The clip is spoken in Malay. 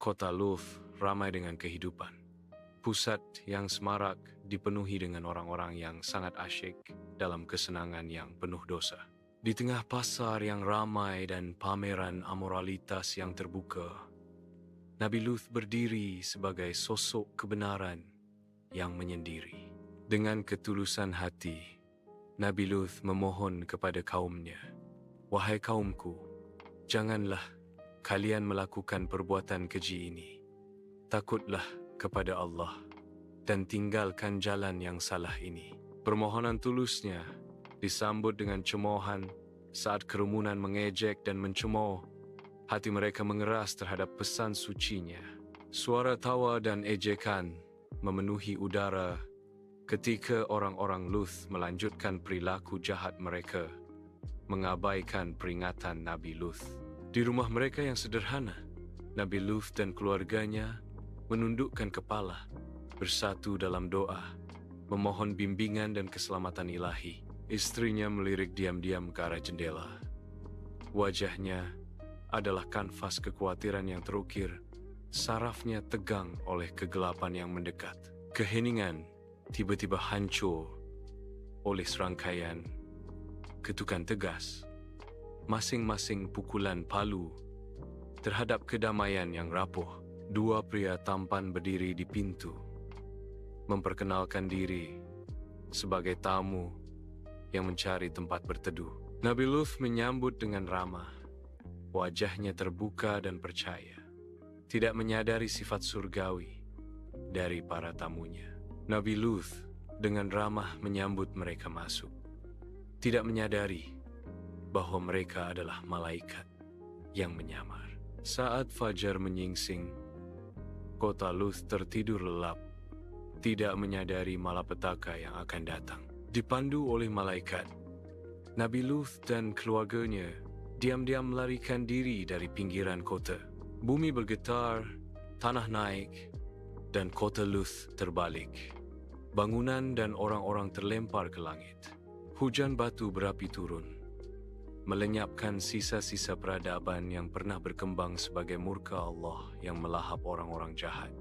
Kota Luth ramai dengan kehidupan. Pusat yang semarak dipenuhi dengan orang-orang yang sangat asyik dalam kesenangan yang penuh dosa. Di tengah pasar yang ramai dan pameran amoralitas yang terbuka, Nabi Luth berdiri sebagai sosok kebenaran yang menyendiri. Dengan ketulusan hati, Nabi Luth memohon kepada kaumnya, "Wahai kaumku, janganlah kalian melakukan perbuatan keji ini. Takutlah kepada Allah dan tinggalkan jalan yang salah ini." Permohonan tulusnya disambut dengan cemoohan saat kerumunan mengejek dan mencemooh. Hati mereka mengeras terhadap pesan sucinya. Suara tawa dan ejekan memenuhi udara ketika orang-orang Luth melanjutkan perilaku jahat mereka, mengabaikan peringatan Nabi Luth. Di rumah mereka yang sederhana, Nabi Luth dan keluarganya menundukkan kepala, bersatu dalam doa, memohon bimbingan dan keselamatan ilahi. Istrinya melirik diam-diam ke arah jendela. Wajahnya adalah kanvas kekhawatiran yang terukir, sarafnya tegang oleh kegelapan yang mendekat. Keheningan tiba-tiba hancur oleh serangkaian ketukan tegas, masing-masing pukulan palu terhadap kedamaian yang rapuh. Dua pria tampan berdiri di pintu, memperkenalkan diri sebagai tamu yang mencari tempat berteduh. Nabi Luth menyambut dengan ramah, wajahnya terbuka dan percaya, tidak menyadari sifat surgawi dari para tamunya. Nabi Luth dengan ramah menyambut mereka masuk, tidak menyadari bahwa mereka adalah malaikat yang menyamar. Saat fajar menyingsing, kota Luth tertidur lelap, tidak menyadari malapetaka yang akan datang. Dipandu oleh malaikat, Nabi Luth dan keluarganya diam-diam melarikan diri dari pinggiran kota. Bumi bergetar, tanah naik, dan kota Luth terbalik. Bangunan dan orang-orang terlempar ke langit. Hujan batu berapi turun, melenyapkan sisa-sisa peradaban yang pernah berkembang sebagai murka Allah yang melahap orang-orang jahat.